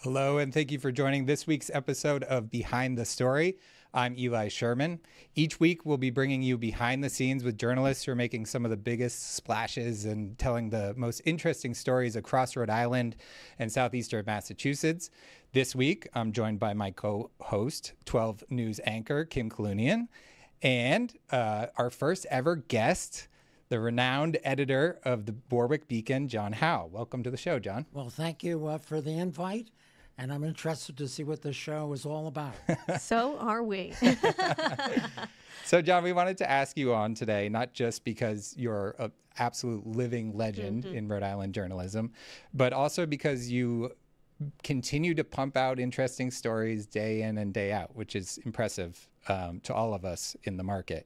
Hello, and thank you for joining this week's episode of Behind the Story. I'm Eli Sherman. Each week, we'll be bringing you behind the scenes with journalists who are making some of the biggest splashes and telling the most interesting stories across Rhode Island and southeastern Massachusetts. This week, I'm joined by my co-host, 12 News anchor Kim Kalunian, and our first ever guest, the renowned editor of the Warwick Beacon, John Howell. Welcome to the show, John. Well, thank you for the invite, and I'm interested to see what this show is all about. So are we. So, John, we wanted to ask you on today, not just because you're an absolute living legend in Rhode Island journalism, but also because you continue to pump out interesting stories day in and day out, which is impressive to all of us in the market.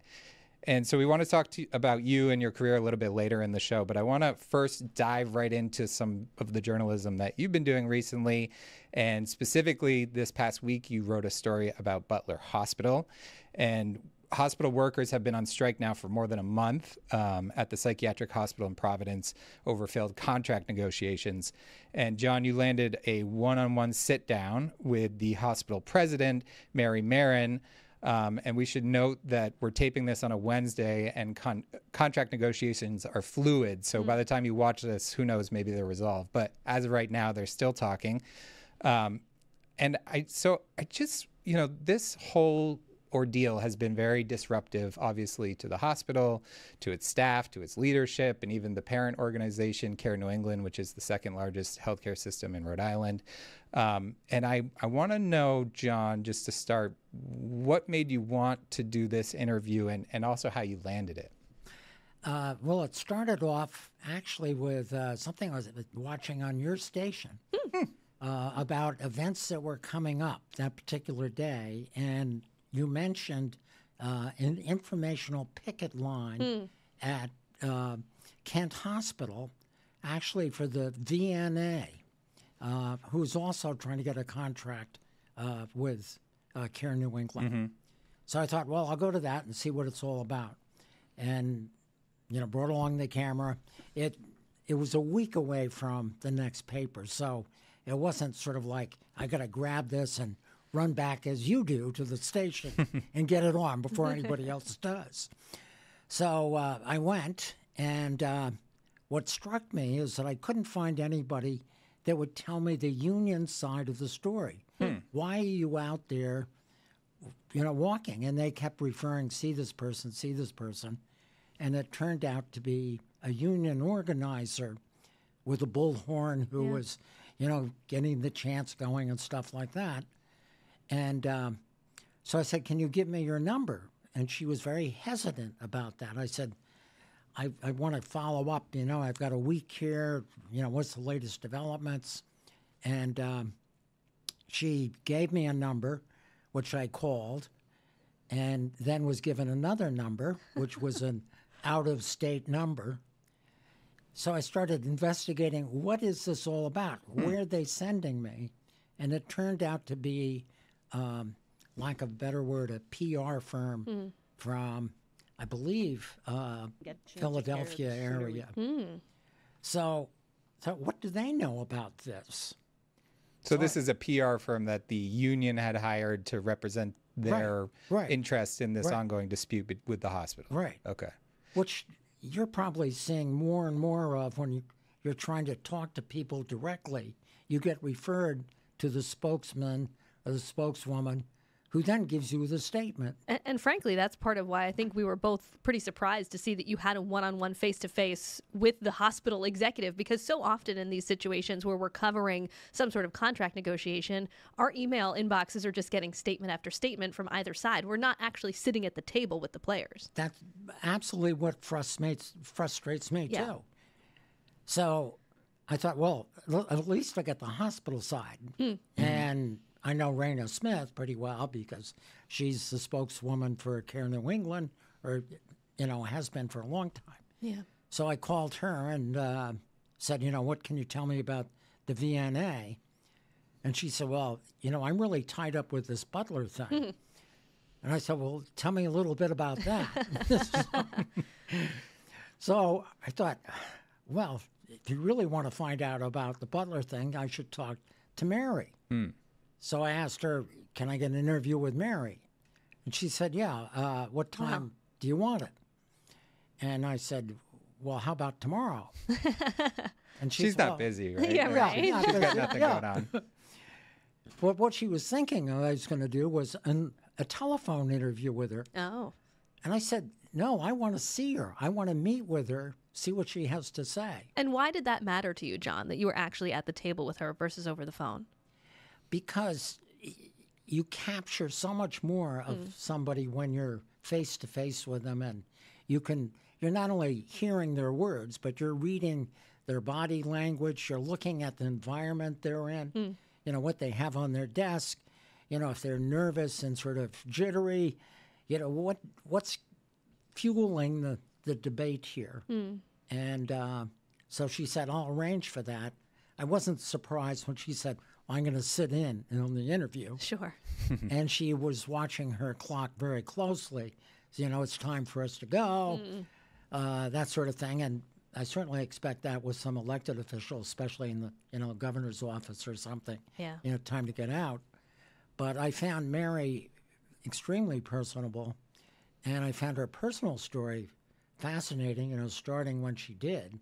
And so we want to talk about you and your career a little bit later in the show, but I want to first dive right into some of the journalism that you've been doing recently. And specifically this past week, you wrote a story about Butler Hospital. And hospital workers have been on strike now for more than a month at the psychiatric hospital in Providence over failed contract negotiations. And John, you landed a one-on-one sit-down with the hospital president, Mary Marin. And we should note that we're taping this on a Wednesday, and contract negotiations are fluid. So by the time you watch this, who knows, maybe they're resolved. But as of right now, they're still talking. And I just, this whole ordeal has been very disruptive, obviously, to the hospital, to its staff, to its leadership, and even the parent organization, Care New England, which is the second largest healthcare system in Rhode Island. And I want to know, John, just to start, what made you want to do this interview and also how you landed it? Well, it started off actually with something I was watching on your station about events that were coming up that particular day. And you mentioned an informational picket line at Kent Hospital, actually for the VNA, who's also trying to get a contract with Care New England. So I thought, well, I'll go to that and see what it's all about. And, brought along the camera. It was a week away from the next paper, so it wasn't sort of like I got to grab this and run back as you do to the station and get it on before anybody else does. So I went, and what struck me is that I couldn't find anybody that would tell me the union side of the story. Why are you out there, walking? And they kept referring, see this person. And it turned out to be a union organizer with a bullhorn who was, getting the chants going and stuff like that. And so I said, can you give me your number? And she was very hesitant about that. I said, I want to follow up. I've got a week here. What's the latest developments? And she gave me a number, which I called, and then was given another number, which was an out-of-state number. So I started investigating, what is this all about? Where are they sending me? And it turned out to be, lack of a better word, a PR firm from, I believe, Philadelphia area. So what do they know about this? So this is a PR firm that the union had hired to represent their interest in this ongoing dispute with the hospital. Right. Okay. Which you're probably seeing more and more of when you're trying to talk to people directly. You get referred to the spokesman or the spokeswoman who then gives you the statement. And frankly, that's part of why I think we were both pretty surprised to see that you had a one-on-one face-to-face with the hospital executive, because so often in these situations where we're covering some sort of contract negotiation, our email inboxes are just getting statement after statement from either side. We're not actually sitting at the table with the players. That's absolutely what frustrates me, too. So I thought, well, at least I get the hospital side. And I know Raina Smith pretty well because she's the spokeswoman for Care New England, or, has been for a long time. Yeah. So I called her and said, what can you tell me about the VNA? And she said, well, I'm really tied up with this Butler thing. And I said, well, tell me a little bit about that. So I thought, well, if you really want to find out about the Butler thing, I should talk to Mary. So I asked her, can I get an interview with Mary? And she said, yeah. What time do you want it? And I said, well, how about tomorrow? And She's not busy, right? Yeah, right. She's got nothing going on. But what she was thinking I was going to do was a telephone interview with her. Oh. And I said, no, I want to see her. I want to meet with her, see what she has to say. And why did that matter to you, John, that you were actually at the table with her versus over the phone? Because you capture so much more of somebody when you're face to face with them, and you're not only hearing their words, but you're reading their body language, you're looking at the environment they're in, you know, what they have on their desk, you know, if they're nervous and sort of jittery, you know, what's fueling the debate here. And so she said, I'll arrange for that. I wasn't surprised when she said, well, I'm going to sit in on the interview. Sure. And she was watching her clock very closely. So, you know, it's time for us to go, that sort of thing. And I certainly expect that with some elected officials, especially in the, you know, governor's office or something. Yeah. You know, time to get out. But I found Mary extremely personable, and I found her personal story fascinating, you know, starting when she did.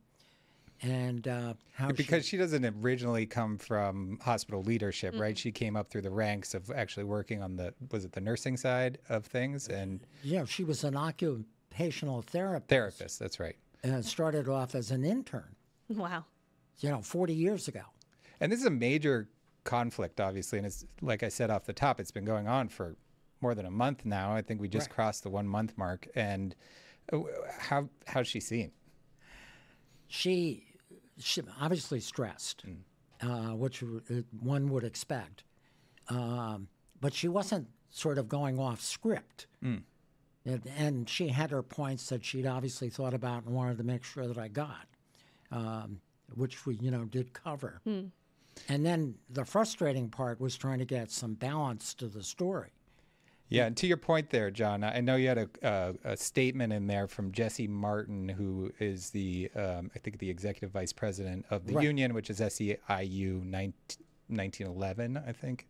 And how because she doesn't originally come from hospital leadership, right? She came up through the ranks of actually working on the nursing side of things, and yeah, she was an occupational therapist. Therapist, that's right. And started off as an intern. Wow. You know, 40 years ago. And this is a major conflict, obviously, and it's like I said off the top, it's been going on for more than a month now. I think we just crossed the 1 month mark. And how's she seen? She obviously stressed, which one would expect. But she wasn't sort of going off script. And she had her points that she'd obviously thought about and wanted to make sure that I got, which we, you know, did cover. And then the frustrating part was trying to get some balance to the story. Yeah, and to your point there, John, I know you had a statement in there from Jesse Martin, who is the, I think, the executive vice president of the union, which is SEIU 1911, I think,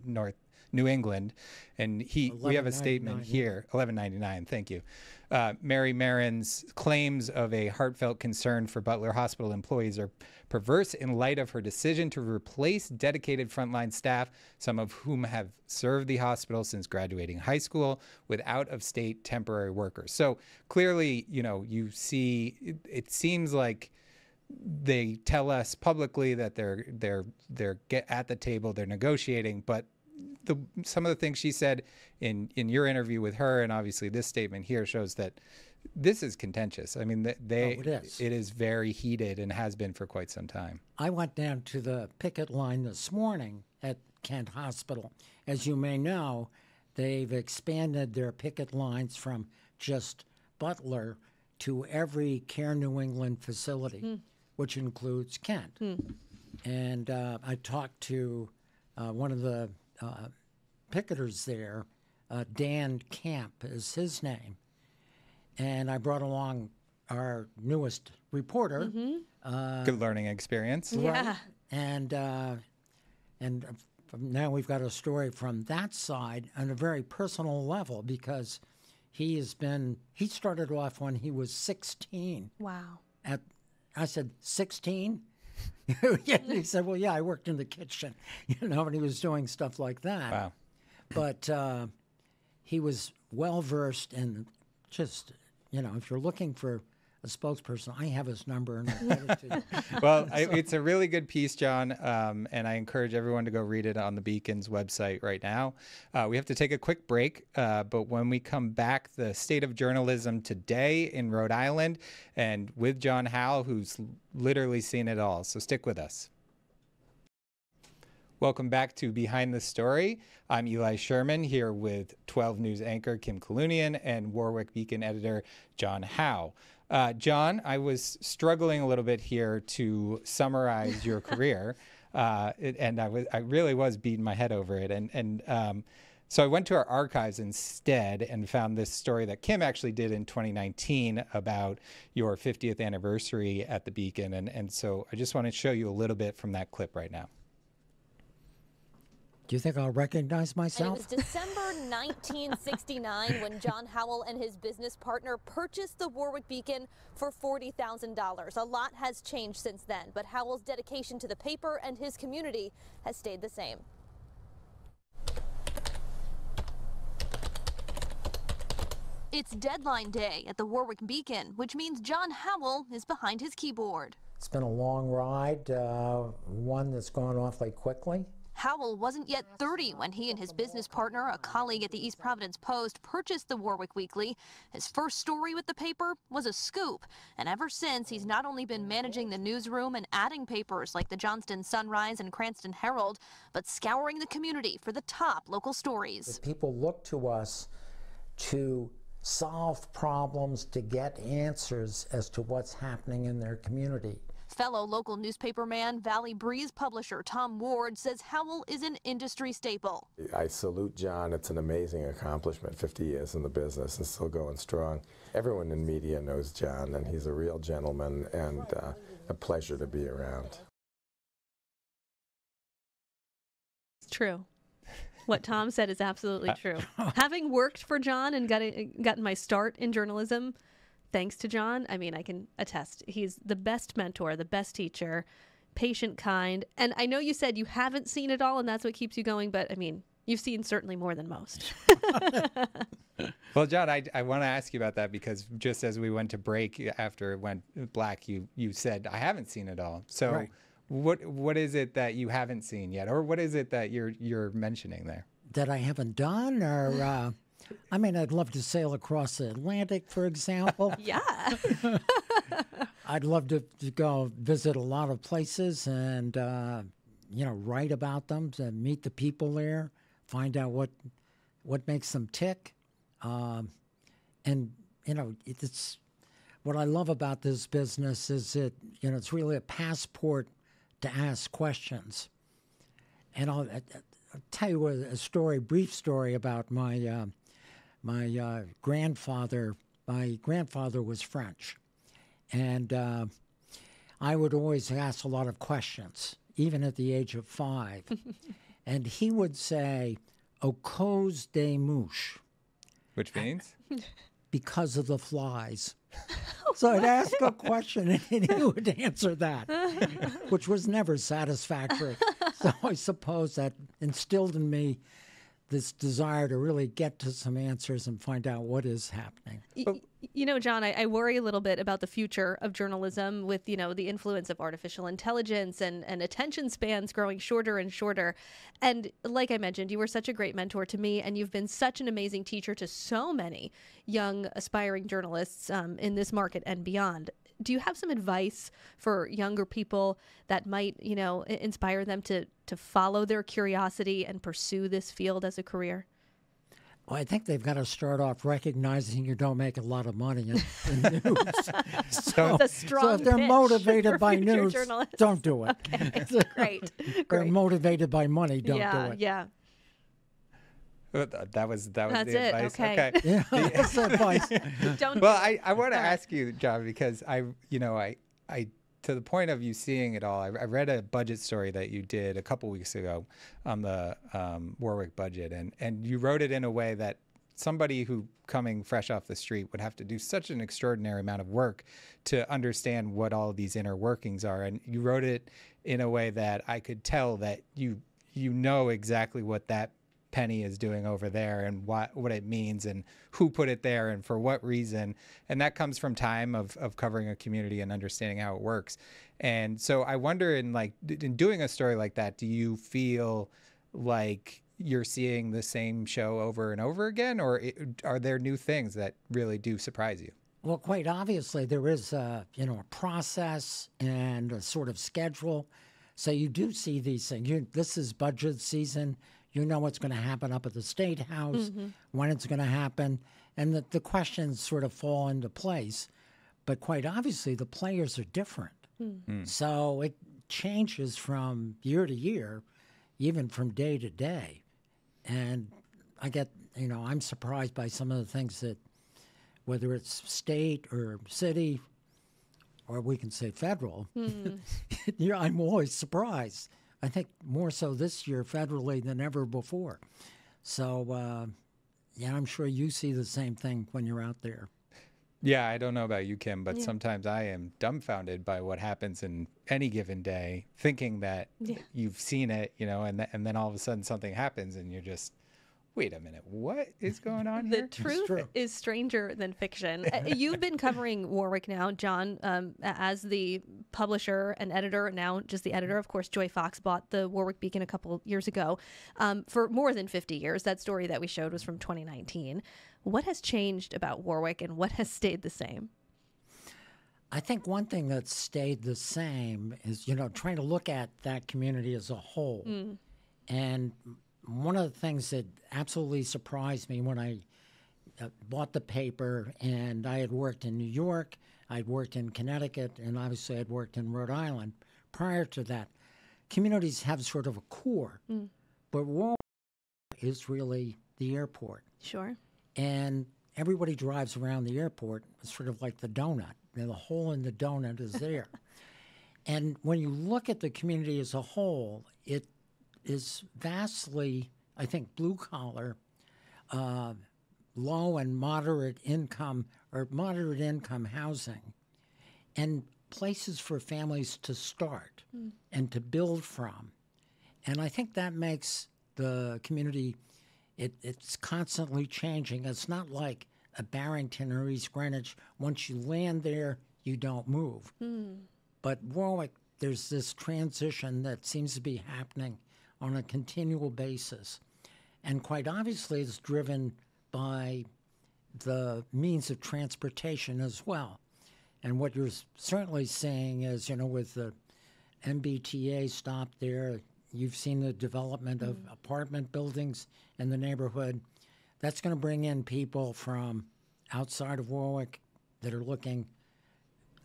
North New England. And we have a statement here, 1199, thank you. Mary Marin's claims of a heartfelt concern for Butler Hospital employees are perverse in light of her decision to replace dedicated frontline staff, some of whom have served the hospital since graduating high school, with out-of-state temporary workers. So clearly, you know, you see, it seems like they tell us publicly that they're at the table, they're negotiating, but some of the things she said in your interview with her, and obviously this statement here, shows that this is contentious. I mean, it is very heated and has been for quite some time. I went down to the picket line this morning at Kent Hospital. As you may know, they've expanded their picket lines from just Butler to every Care New England facility, which includes Kent. And I talked to one of the picketers there, Dan Camp is his name. And I brought along our newest reporter. Good learning experience. Yeah. And now we've got a story from that side on a very personal level, because he started off when he was 16. Wow. I said, 16? He said, well, yeah, I worked in the kitchen, you know, and he was doing stuff like that. Wow. But he was well-versed in just, you know, if you're looking for a spokesperson, I have his number and I'll get it to you. Well, it's a really good piece, John, and I encourage everyone to go read it on the Beacon's website right now. We have to take a quick break, but when we come back, the state of journalism today in Rhode Island, and with John Howell, who's literally seen it all. So stick with us. Welcome back to Behind the Story. I'm Eli Sherman, here with 12 News anchor Kim Kalunian and Warwick Beacon editor John Howell. John, I was struggling a little bit here to summarize your career, and I really was beating my head over it. So I went to our archives instead and found this story that Kim actually did in 2019 about your 50th anniversary at the Beacon. And so I just want to show you a little bit from that clip right now. Do you think I'll recognize And it myself? was December 1969 when John Howell and his business partner purchased the Warwick Beacon for $40,000. A lot has changed since then, but Howell's dedication to the paper and his community has stayed the same. It's deadline day at the Warwick Beacon, which means John Howell is behind his keyboard. It's been a long ride, one that's gone awfully quickly. Howell wasn't yet 30 when he and his business partner, a colleague at the East Providence Post, purchased the Warwick Weekly. His first story with the paper was a scoop, and ever since, he's not only been managing the newsroom and adding papers like the Johnston Sunrise and Cranston Herald, but scouring the community for the top local stories. People look to us to solve problems, to get answers as to what's happening in their community. Fellow local newspaperman, Valley Breeze publisher Tom Ward says Howell is an industry staple. I salute John. It's an amazing accomplishment, 50 years in the business and still going strong. Everyone in media knows John, and he's a real gentleman and a pleasure to be around. It's true. What Tom said is absolutely true. Having worked for John and gotten my start in journalism, thanks to John, I mean, I can attest. He's the best mentor, the best teacher, patient, kind. And I know you said you haven't seen it all and that's what keeps you going, but I mean, you've seen certainly more than most. Well, John, I want to ask you about that because just as we went to break after it went black, you said, I haven't seen it all. So Right. What is it that you haven't seen yet? Or what is it that you're mentioning there? That I haven't done, or I mean, I'd love to sail across the Atlantic, for example. Yeah. I'd love to go visit a lot of places and, write about them, to meet the people there, find out what makes them tick. It's what I love about this business is that, it's really a passport to ask questions. And I'll tell you a brief story about my grandfather. My grandfather was French, and I would always ask a lot of questions, even at the age of 5. And he would say, "Au cause des mouches," Which means? because of the flies. So I'd ask a question and he would answer that, which was never satisfactory. So I suppose that instilled in me this desire to really get to some answers and find out what is happening. John, I worry a little bit about the future of journalism with, the influence of artificial intelligence and attention spans growing shorter and shorter. And like I mentioned, you were such a great mentor to me, and you've been such an amazing teacher to so many young aspiring journalists in this market and beyond. Do you have some advice for younger people that might, inspire them to follow their curiosity and pursue this field as a career? Well, I think they've got to start off recognizing you don't make a lot of money in news. So if they're motivated by news, journalists. don't do it. Okay. Great. They're motivated by money, don't do it. Yeah. That was That's the it. advice. Okay. Yeah, that's advice. Don't. Well, I want to ask you, John, because I to the point of you seeing it all, I read a budget story that you did a couple weeks ago on the Warwick budget, and you wrote it in a way that somebody who coming fresh off the street would have to do such an extraordinary amount of work to understand what all of these inner workings are. And you wrote it in a way that I could tell that you know exactly what that penny is doing over there and what it means and who put it there and for what reason. And that comes from time of covering a community and understanding how it works. And so I wonder, in doing a story like that, do you feel like you're seeing the same show over and over again, or are there new things that really do surprise you? Well, quite obviously, there is a process and a sort of schedule. So you do see these things. This is budget season. You know what's going to happen up at the State House, when it's going to happen, and the questions sort of fall into place. But quite obviously, the players are different. So it changes from year to year, even from day to day. And I get, I'm surprised by some of the things that, whether it's state or city, or we can say federal, I'm always surprised I think more so this year federally than ever before. So, yeah, I'm sure you see the same thing when you're out there. Yeah, I don't know about you, Kim, but sometimes I am dumbfounded by what happens in any given day, thinking that you've seen it, and then all of a sudden something happens and you're just, wait a minute, what is going on here? The truth is stranger than fiction. You've been covering Warwick now, John, as the publisher and editor, now just the editor. Of course, Joy Fox bought the Warwick Beacon a couple years ago for more than 50 years. That story that we showed was from 2019. What has changed about Warwick and what has stayed the same? I think one thing that's stayed the same is, trying to look at that community as a whole. And one of the things that absolutely surprised me when I bought the paper, and I had worked in New York, I'd worked in Connecticut, and obviously I'd worked in Rhode Island prior to that. Communities have sort of a core, but Warwick is really the airport. Sure. And everybody drives around the airport. It's sort of like the donut. The hole in the donut is there. And when you look at the community as a whole, it is vastly, I think, blue-collar, low and moderate income or moderate income housing, and places for families to start and to build from. And I think that makes the community, it's constantly changing. It's not like a Barrington or East Greenwich. Once you land there, you don't move. But Warwick, there's this transition that seems to be happening on a continual basis. And quite obviously, it's driven by the means of transportation as well. And what you're certainly seeing is, with the MBTA stop there, you've seen the development of apartment buildings in the neighborhood. That's going to bring in people from outside of Warwick that are looking,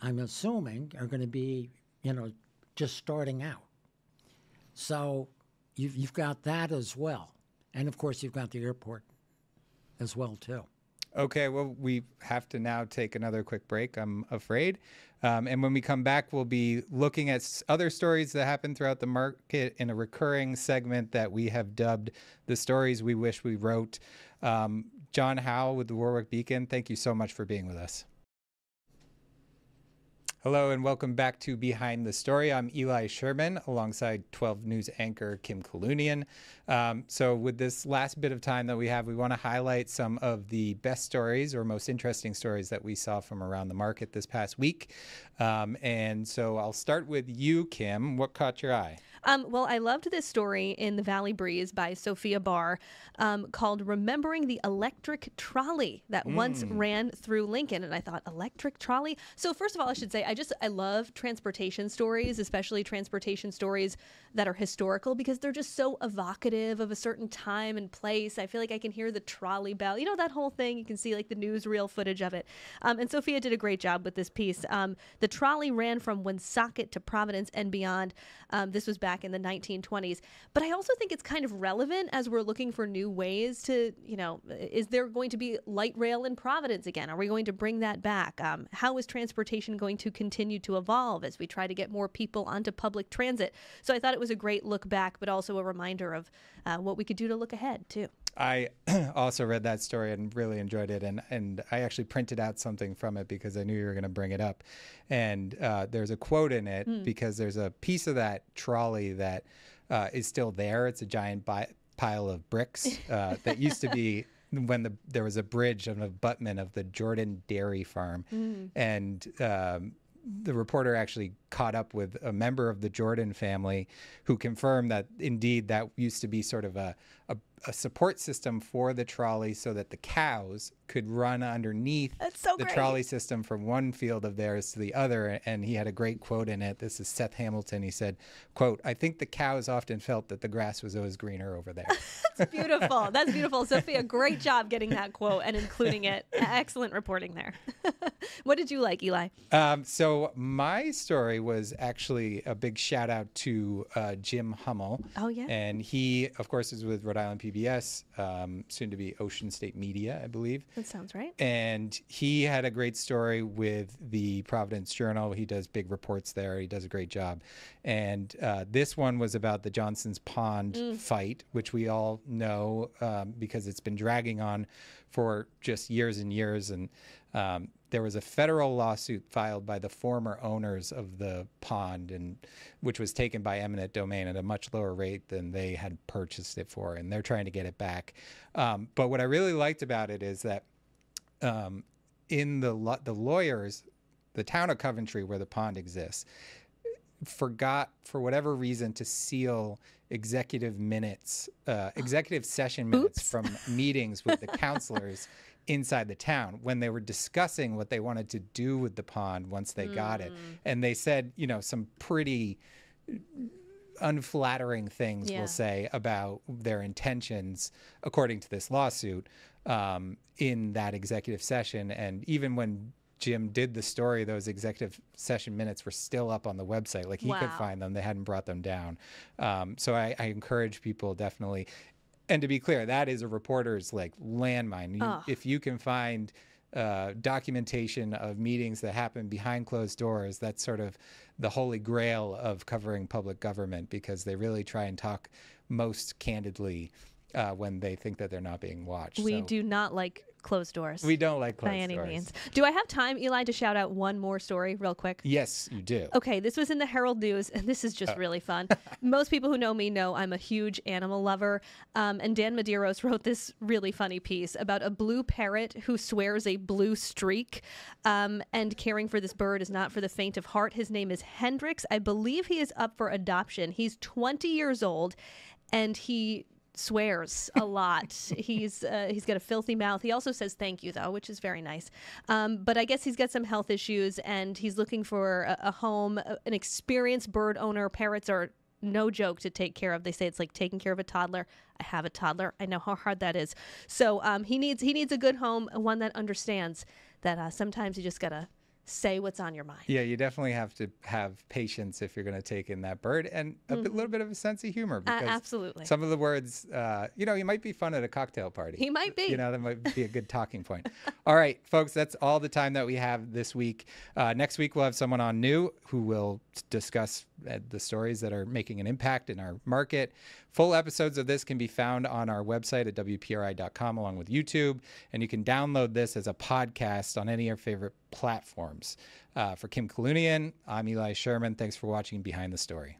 I'm assuming, are going to be, just starting out. So you've got that as well. And, of course, you've got the airport as well, too. Okay, well, we have to now take another quick break, I'm afraid. And when we come back, we'll be looking at other stories that happen throughout the market in a recurring segment that we have dubbed The Stories We Wish We Wrote. John Howell with the Warwick Beacon, thank you so much for being with us. Hello and welcome back to Behind the Story. I'm Eli Sherman alongside 12 News anchor Kim Kalunian. So with this last bit of time that we have, we want to highlight some of the best stories or most interesting stories that we saw from around the market this past week. And so I'll start with you, Kim. What caught your eye? Well, I loved this story in the Valley Breeze by Sophia Barr called Remembering the Electric Trolley that once ran through Lincoln. And I thought, electric trolley? So first of all, I should say, I love transportation stories, especially transportation stories that are historical, because they're just so evocative of a certain time and place. I feel like I can hear the trolley bell, that whole thing. You can see like the newsreel footage of it. And Sophia did a great job with this piece. The trolley ran from Woonsocket to Providence and beyond. This was back in the 1920s. But I also think it's kind of relevant as we're looking for new ways to, is there going to be light rail in Providence again? Are we going to bring that back? How is transportation going to continue to evolve as we try to get more people onto public transit? So I thought it was a great look back, but also a reminder of what we could do to look ahead, too. I also read that story and really enjoyed it. And I actually printed out something from it because I knew you were going to bring it up. And there's a quote in it because there's a piece of that trolley that is still there. It's a giant pile of bricks that used to be when there was a bridge on an abutment of the Jordan Dairy Farm. And the reporter actually caught up with a member of the Jordan family who confirmed that indeed that used to be sort of a support system for the trolley so that the cows could run underneath the trolley system from one field of theirs to the other. And he had a great quote in it. This is Seth Hamilton. He said, quote, "I think the cows often felt that the grass was always greener over there." That's beautiful. That's beautiful. Sophia, great job getting that quote and including it. Excellent reporting there. What did you like, Eli? So my story was actually a big shout out to Jim Hummel. Oh, yeah. And he, of course, is with Rhode Island PBS, soon to be Ocean State Media, I believe. That sounds right. And he had a great story with the Providence Journal. He does big reports there. He does a great job. And this one was about the Johnson's Pond fight, which we all know because it's been dragging on for just years and years. And there was a federal lawsuit filed by the former owners of the pond, and which was taken by eminent domain at a much lower rate than they had purchased it for, and they're trying to get it back. But what I really liked about it is that in the lawyers, the town of Coventry, where the pond exists, forgot for whatever reason to seal executive session minutes from meetings with the counselors inside the town when they were discussing what they wanted to do with the pond once they got it. And they said, some pretty unflattering things, we'll say, about their intentions, according to this lawsuit, in that executive session. And even when Jim did the story, those executive session minutes were still up on the website. Like, he could find them. They hadn't brought them down. So I encourage people definitely. And to be clear, that is a reporter's landmine. If you can find documentation of meetings that happen behind closed doors, that's sort of the holy grail of covering public government, because they really try and talk most candidly when they think that they're not being watched. We do not like closed doors. We don't like closed by any doors. means. Do I have time, Eli, to shout out one more story real quick? Yes, you do. Okay, this was in the Herald News, and this is just really fun. Most people who know me know I'm a huge animal lover, and Dan Medeiros wrote this really funny piece about a blue parrot who swears a blue streak, and caring for this bird is not for the faint of heart. His name is Hendrix. I believe he is up for adoption. He's 20 years old, and he swears a lot. He's got a filthy mouth. He also says thank you, though, which is very nice. But I guess he's got some health issues, and he's looking for a home, an experienced bird owner. Parrots are no joke to take care of. They say it's like taking care of a toddler. I have a toddler. I know how hard that is. So he needs a good home, one that understands that sometimes you just gotta say what's on your mind. Yeah, you definitely have to have patience if you're going to take in that bird, and a little bit of a sense of humor, because absolutely. Some of the words, he might be fun at a cocktail party. He might be. That might be a good talking point. All right, folks, that's all the time that we have this week. Next week, we'll have someone on new who will discuss the stories that are making an impact in our market. Full episodes of this can be found on our website at WPRI.com, along with YouTube, and you can download this as a podcast on any of your favorite platforms. For Kim Kalunian, I'm Eli Sherman. Thanks for watching Behind the Story.